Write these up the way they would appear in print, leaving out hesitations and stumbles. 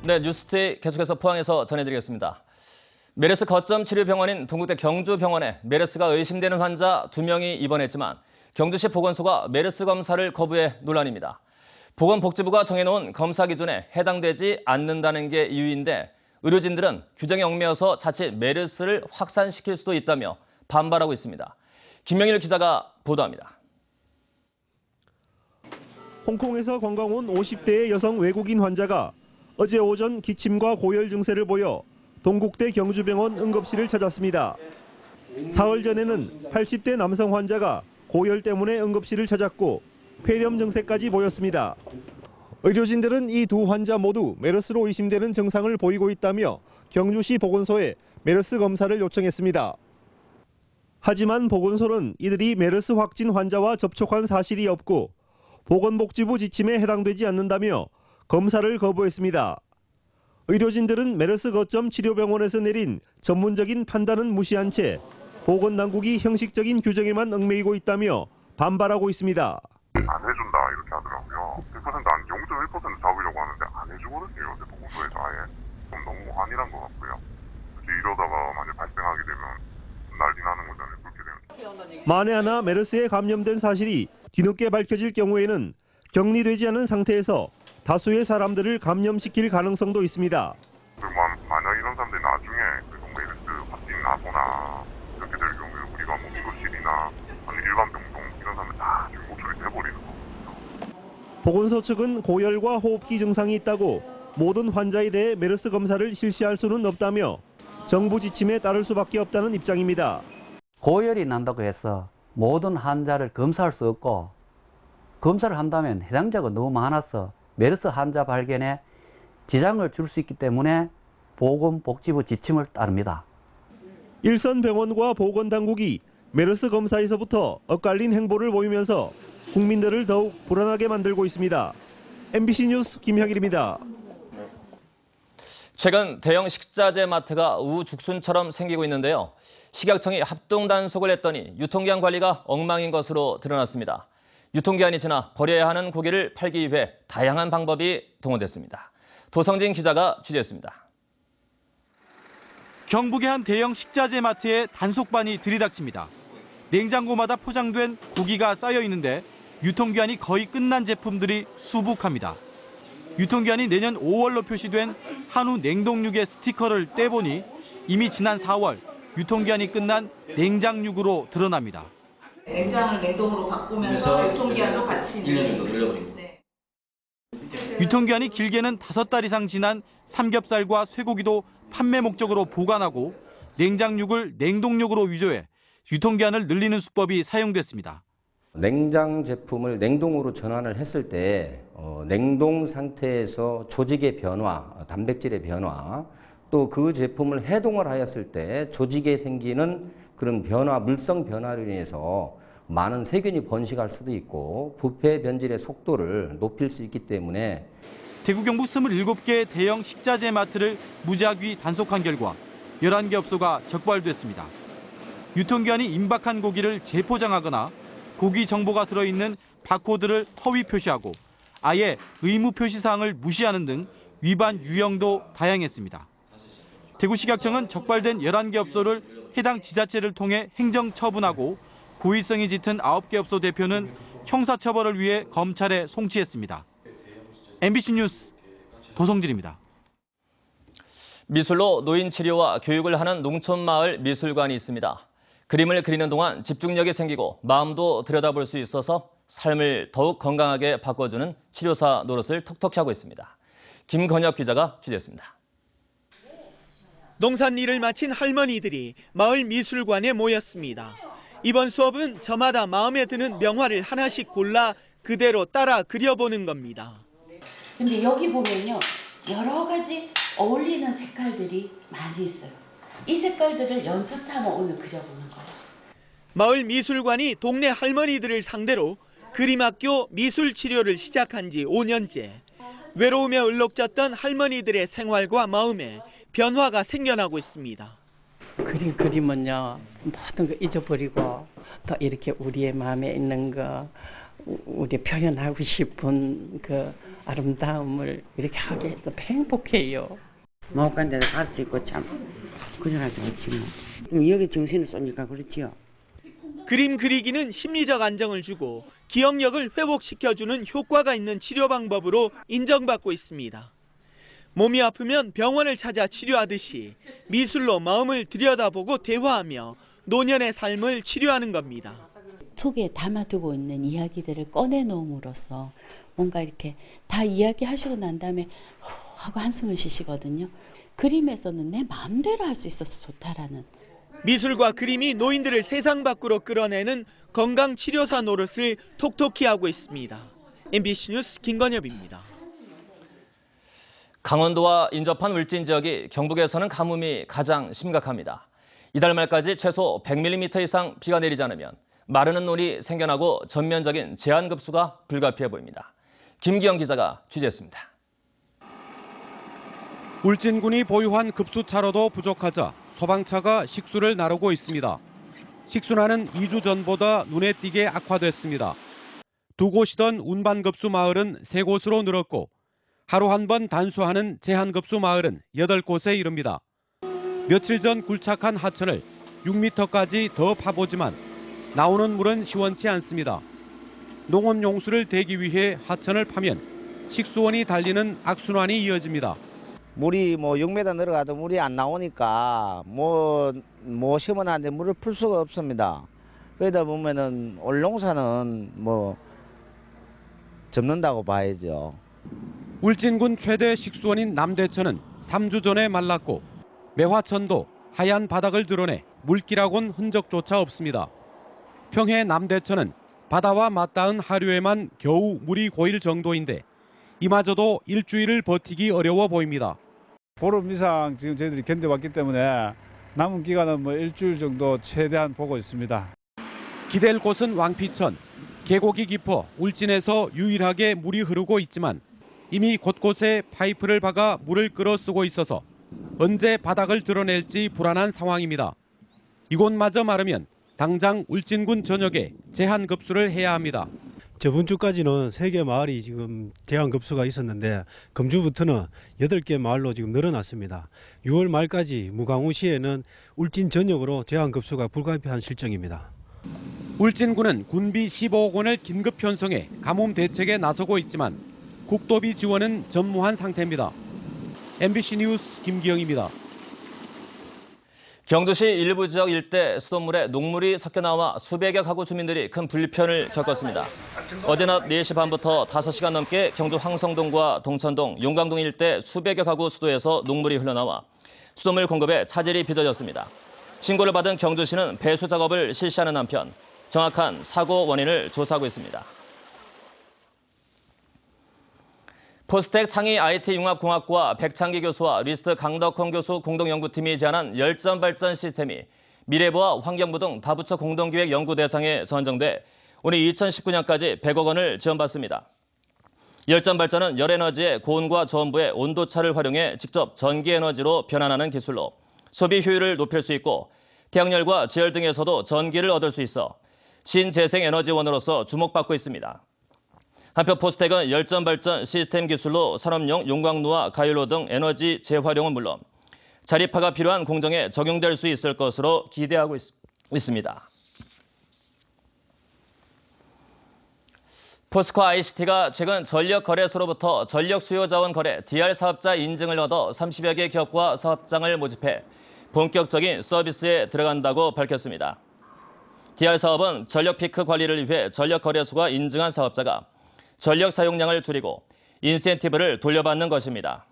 네, 뉴스데이 계속해서 포항에서 전해드리겠습니다. 메르스 거점 치료병원인 동국대 경주병원에 메르스가 의심되는 환자 2명이 입원했지만 경주시 보건소가 메르스 검사를 거부해 논란입니다. 보건복지부가 정해놓은 검사 기준에 해당되지 않는다는 게 이유인데 의료진들은 규정에 얽매여서 자칫 메르스를 확산시킬 수도 있다며 반발하고 있습니다. 김명일 기자가 보도합니다. 홍콩에서 관광 온 50대의 여성 외국인 환자가 어제 오전 기침과 고열 증세를 보여 동국대 경주병원 응급실을 찾았습니다. 사흘 전에는 80대 남성 환자가 고열 때문에 응급실을 찾았고 폐렴 증세까지 보였습니다. 의료진들은 이 두 환자 모두 메르스로 의심되는 증상을 보이고 있다며 경주시 보건소에 메르스 검사를 요청했습니다. 하지만 보건소는 이들이 메르스 확진 환자와 접촉한 사실이 없고 보건복지부 지침에 해당되지 않는다며 검사를 거부했습니다. 의료진들은 메르스 거점 치료병원에서 내린 전문적인 판단은 무시한 채 보건당국이 형식적인 규정에만 얽매이고 있다며 반발하고 있습니다. 안 해준다 이렇게 하더라고요. 100% 안 0.1% 잡으려고 하는데 안 해주거든요. 요새 보건소에서 아예. 좀 너무 안일한 것 같고요. 특히 이러다가 만약 발생하게 되면 난리 나는 거잖아요. 그렇게 되면. 만에 하나 메르스에 감염된 사실이 뒤늦게 밝혀질 경우에는 격리되지 않은 상태에서 다수의 사람들을 감염시킬 가능성도 있습니다. 만약 이런 사람들이 나중에 메르스 확진이 나거나 이렇게 될 경우에 우리가 뭐 응급실이나 아니 일반 병동 이런 사람들 다 중복처리 돼버리는 거거든요. 보건소 측은 고열과 호흡기 증상이 있다고 모든 환자에 대해 메르스 검사를 실시할 수는 없다며 정부 지침에 따를 수밖에 없다는 입장입니다. 고열이 난다고 해서 모든 환자를 검사할 수 없고 검사를 한다면 해당자가 너무 많아서 메르스 환자 발견에 지장을 줄 수 있기 때문에 보건복지부 지침을 따릅니다. 일선 병원과 보건당국이 메르스 검사에서부터 엇갈린 행보를 보이면서 국민들을 더욱 불안하게 만들고 있습니다. MBC 뉴스 김혁일입니다. 최근 대형 식자재 마트가 우후죽순처럼 생기고 있는데요. 식약청이 합동 단속을 했더니 유통기한 관리가 엉망인 것으로 드러났습니다. 유통기한이 지나 버려야 하는 고기를 팔기 위해 다양한 방법이 동원됐습니다. 도성진 기자가 취재했습니다. 경북의 한 대형 식자재 마트에 단속반이 들이닥칩니다. 냉장고마다 포장된 고기가 쌓여 있는데 유통기한이 거의 끝난 제품들이 수북합니다. 유통기한이 내년 5월로 표시된 한우 냉동육의 스티커를 떼보니 이미 지난 4월 유통기한이 끝난 냉장육으로 드러납니다. 냉장을 냉동으로 바꾸면서 유통기한도 같이 1년 정도 늘려버립니다. 네. 유통기한이 길게는 5달 이상 지난 삼겹살과 쇠고기도 판매 목적으로 보관하고 냉장육을 냉동육으로 위조해 유통기한을 늘리는 수법이 사용됐습니다. 냉장 제품을 냉동으로 전환을 했을 때 냉동 상태에서 조직의 변화, 단백질의 변화, 또 그 제품을 해동을 하였을 때 조직에 생기는 그런 변화, 물성 변화로 인해서 많은 세균이 번식할 수도 있고 부패 변질의 속도를 높일 수 있기 때문에 대구 경북 27개 대형 식자재 마트를 무작위 단속한 결과 11개 업소가 적발됐습니다. 유통기한이 임박한 고기를 재포장하거나 고기 정보가 들어있는 바코드를 허위 표시하고 아예 의무 표시 사항을 무시하는 등 위반 유형도 다양했습니다. 대구식약청은 적발된 11개 업소를 해당 지자체를 통해 행정처분하고 고의성이 짙은 9개 업소 대표는 형사처벌을 위해 검찰에 송치했습니다. MBC 뉴스 도성진입니다. 미술로 노인 치료와 교육을 하는 농촌마을 미술관이 있습니다. 그림을 그리는 동안 집중력이 생기고 마음도 들여다볼 수 있어서 삶을 더욱 건강하게 바꿔주는 치료사 노릇을 톡톡히 하고 있습니다. 김건혁 기자가 취재했습니다. 농산일을 마친 할머니들이 마을 미술관에 모였습니다. 이번 수업은 저마다 마음에 드는 명화를 하나씩 골라 그대로 따라 그려보는 겁니다. 근데 여기 보면요, 여러 가지 어울리는 색깔들이 많이 있어요. 이 색깔들을 연습 삼아 오늘 그려보는 거예요. 마을 미술관이 동네 할머니들을 상대로 그림학교 미술 치료를 시작한 지 5년째. 외로움에 얼룩졌던 할머니들의 생활과 마음에 변화가 생겨나고 있습니다. 그림은요, 모든 거 잊어버리고 또 이렇게 우리의 마음에 있는 거 우리 표현하고 싶은 그 아름다움을 이렇게 하게 해서 행복해요. 못 간 데도 갈 수 있고 참 그래가 좋지 뭐. 여기 정신을 쏘니까 그렇지요. 그림 그리기는 심리적 안정을 주고 기억력을 회복시켜주는 효과가 있는 치료 방법으로 인정받고 있습니다. 몸이 아프면 병원을 찾아 치료하듯이 미술로 마음을 들여다보고 대화하며 노년의 삶을 치료하는 겁니다. 속에 담아두고 있는 이야기들을 꺼내놓음으로써 뭔가 이렇게 다 이야기하시고 난 다음에 하고 한숨을 쉬시거든요. 그림에서는 내 마음대로 할 수 있어서 좋다라는. 미술과 그림이 노인들을 세상 밖으로 끌어내는 건강치료사 노릇을 톡톡히 하고 있습니다. MBC 뉴스 김건엽입니다. 강원도와 인접한 울진 지역이 경북에서는 가뭄이 가장 심각합니다. 이달 말까지 최소 100mm 이상 비가 내리지 않으면 마르는 논이 생겨나고 전면적인 제한급수가 불가피해 보입니다. 김기영 기자가 취재했습니다. 울진군이 보유한 급수차로도 부족하자 소방차가 식수를 나르고 있습니다. 식수난은 2주 전보다 눈에 띄게 악화됐습니다. 두 곳이던 운반급수 마을은 3곳으로 늘었고 하루 한 번 단수하는 제한급수 마을은 8곳에 이릅니다. 며칠 전 굴착한 하천을 6m까지 더 파보지만 나오는 물은 시원치 않습니다. 농업용수를 대기 위해 하천을 파면 식수원이 달리는 악순환이 이어집니다. 물이 6m 내려가도 물이 안 나오니까 심어놨는데 물을 풀 수가 없습니다. 그러다 보면은 올 농사는 접는다고 봐야죠. 울진군 최대 식수원인 남대천은 3주 전에 말랐고 매화천도 하얀 바닥을 드러내 물기라곤 흔적조차 없습니다. 평해 남대천은 바다와 맞닿은 하류에만 겨우 물이 고일 정도인데 이마저도 일주일을 버티기 어려워 보입니다. 보름 이상 지금 저희들이 견뎌왔기 때문에 남은 기간은 일주일 정도 최대한 보고 있습니다. 기댈 곳은 왕피천. 계곡이 깊어 울진에서 유일하게 물이 흐르고 있지만 이미 곳곳에 파이프를 박아 물을 끌어 쓰고 있어서 언제 바닥을 드러낼지 불안한 상황입니다. 이곳마저 마르면 당장 울진군 전역에 제한급수를 해야 합니다. 저번 주까지는 3개 마을이 지금 제한급수가 있었는데 금주부터는 8개 마을로 지금 늘어났습니다. 6월 말까지 무강우시에는 울진 전역으로 제한급수가 불가피한 실정입니다. 울진군은 군비 15억 원을 긴급 편성해 가뭄 대책에 나서고 있지만 국도비 지원은 전무한 상태입니다. MBC 뉴스 김기영입니다. 경주시 일부 지역 일대 수돗물에 녹물이 섞여 나와 수백여 가구 주민들이 큰 불편을 겪었습니다. 어제 낮 4시 반부터 5시간 넘게 경주 황성동과 동천동, 용광동 일대 수백여 가구 수도에서 녹물이 흘러나와 수돗물 공급에 차질이 빚어졌습니다. 신고를 받은 경주시는 배수 작업을 실시하는 한편 정확한 사고 원인을 조사하고 있습니다. 포스텍 창의 IT융합공학과 백창기 교수와 리스트 강덕헌 교수 공동연구팀이 제안한 열전 발전 시스템이 미래부와 환경부 등 다부처 공동기획 연구 대상에 선정돼 오늘 2019년까지 100억 원을 지원받습니다. 열전 발전은 열에너지의 고온과 저온부의 온도차를 활용해 직접 전기에너지로 변환하는 기술로 소비 효율을 높일 수 있고 태양열과 지열 등에서도 전기를 얻을 수 있어 신재생에너지원으로서 주목받고 있습니다. 한편 포스텍은 열전 발전 시스템 기술로 산업용 용광로와 가열로 등 에너지 재활용은 물론 자립화가 필요한 공정에 적용될 수 있을 것으로 기대하고 있습니다. 포스코 ICT가 최근 전력거래소로부터 전력수요자원거래 DR 사업자 인증을 얻어 30여 개 기업과 사업장을 모집해 본격적인 서비스에 들어간다고 밝혔습니다. DR 사업은 전력 피크 관리를 위해 전력거래소가 인증한 사업자가 전력 사용량을 줄이고 인센티브를 돌려받는 것입니다.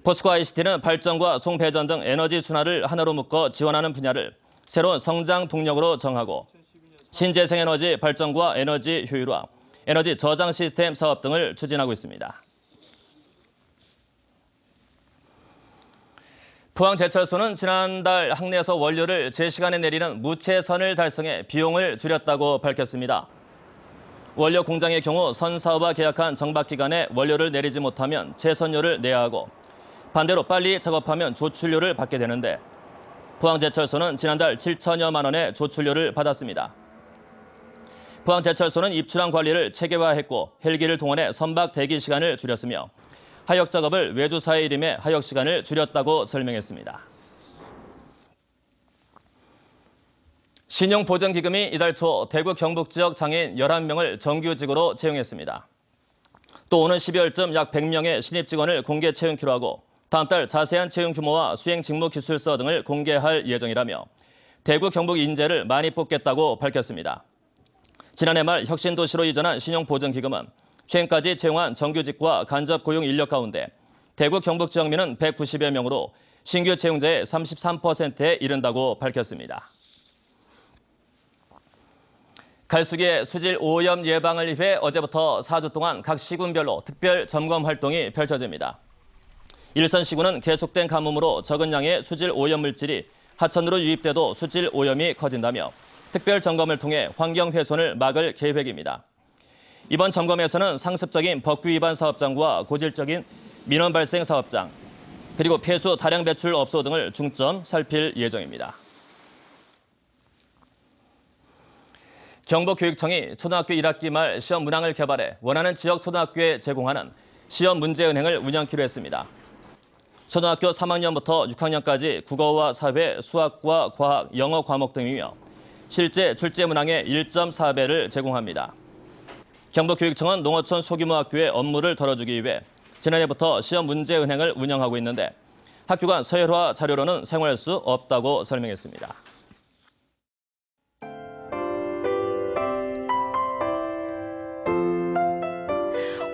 포스코 ICT는 발전과 송배전 등 에너지 순환을 하나로 묶어 지원하는 분야를 새로운 성장 동력으로 정하고 신재생에너지 발전과 에너지 효율화, 에너지 저장 시스템 사업 등을 추진하고 있습니다. 포항제철소는 지난달 항내에서 원료를 제 시간에 내리는 무채선을 달성해 비용을 줄였다고 밝혔습니다. 원료 공장의 경우 선사업과 계약한 정박기간에 원료를 내리지 못하면 채선료를 내야 하고 반대로 빨리 작업하면 조출료를 받게 되는데 포항제철소는 지난달 7천여만 원의 조출료를 받았습니다. 포항제철소는 입출항 관리를 체계화했고 헬기를 동원해 선박 대기 시간을 줄였으며 하역 작업을 외주사에 일임해 하역 시간을 줄였다고 설명했습니다. 신용보전기금이 이달 초 대구 경북 지역 장애인 11명을 정규직으로 채용했습니다. 또 오는 12월쯤 약 100명의 신입 직원을 공개 채용키로 하고 다음 달 자세한 채용 규모와 수행 직무 기술서 등을 공개할 예정이라며 대구 경북 인재를 많이 뽑겠다고 밝혔습니다. 지난해 말 혁신도시로 이전한 신용보전기금은 최근까지 채용한 정규직과 간접 고용 인력 가운데 대구 경북 지역민은 190여 명으로 신규 채용자의 33%에 이른다고 밝혔습니다. 갈수기의 수질 오염 예방을 위해 어제부터 4주 동안 각 시군별로 특별 점검 활동이 펼쳐집니다. 일선 시군은 계속된 가뭄으로 적은 양의 수질 오염 물질이 하천으로 유입돼도 수질 오염이 커진다며 특별 점검을 통해 환경 훼손을 막을 계획입니다. 이번 점검에서는 상습적인 법규 위반 사업장과 고질적인 민원 발생 사업장, 그리고 폐수 다량 배출 업소 등을 중점 살필 예정입니다. 경북교육청이 초등학교 1학기 말 시험 문항을 개발해 원하는 지역 초등학교에 제공하는 시험 문제은행을 운영키로 했습니다. 초등학교 3학년부터 6학년까지 국어와 사회, 수학과 과학, 영어 과목 등이며 실제 출제 문항의 1.4배를 제공합니다. 경북교육청은 농어촌 소규모 학교의 업무를 덜어주기 위해 지난해부터 시험 문제은행을 운영하고 있는데 학교 간 서열화 자료로는 사용할 수 없다고 설명했습니다.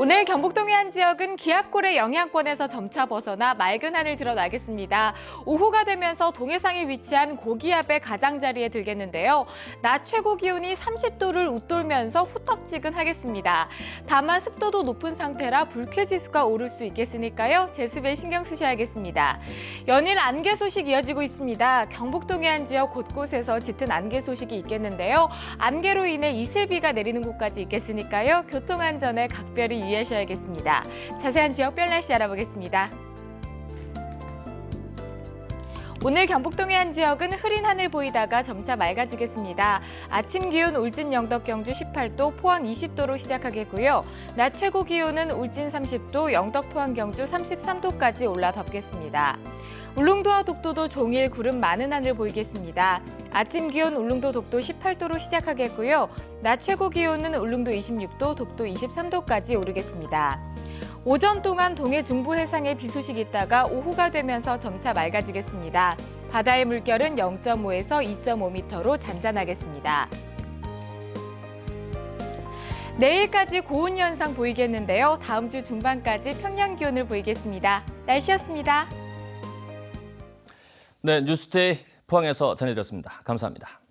오늘 경북 동해 한 지역은 기압골의 영향권에서 점차 벗어나 맑은 하늘 드러나겠습니다. 오후가 되면서 동해상에 위치한 고기압의 가장자리에 들겠는데요. 낮 최고 기온이 30도를 웃돌면서 후텁지근하겠습니다. 다만 습도도 높은 상태라 불쾌지수가 오를 수 있겠으니까요. 제습에 신경 쓰셔야겠습니다. 연일 안개 소식 이어지고 있습니다. 경북 동해 한 지역 곳곳에서 짙은 안개 소식이 있겠는데요. 안개로 인해 이슬비가 내리는 곳까지 있겠으니까요. 교통안전에 각별히 유의하셔야겠습니다. 자세한 지역별 날씨 알아보겠습니다. 오늘 경북 동해 한 지역은 흐린 하늘 보이다가 점차 맑아지겠습니다. 아침 기온 울진 영덕 경주 18도, 포항 20도로 시작하겠고요. 낮 최고 기온은 울진 30도, 영덕 포항 경주 33도까지 올라 덥겠습니다. 울릉도와 독도도 종일 구름 많은 하늘 보이겠습니다. 아침 기온 울릉도 독도 18도로 시작하겠고요. 낮 최고 기온은 울릉도 26도, 독도 23도까지 오르겠습니다. 오전 동안 동해 중부 해상에 비 소식이 있다가 오후가 되면서 점차 맑아지겠습니다. 바다의 물결은 0.5에서 2.5m로 잔잔하겠습니다. 내일까지 고온 현상 보이겠는데요. 다음 주 중반까지 평년 기온을 보이겠습니다. 날씨였습니다. 네, 뉴스데이 포항에서 전해드렸습니다. 감사합니다.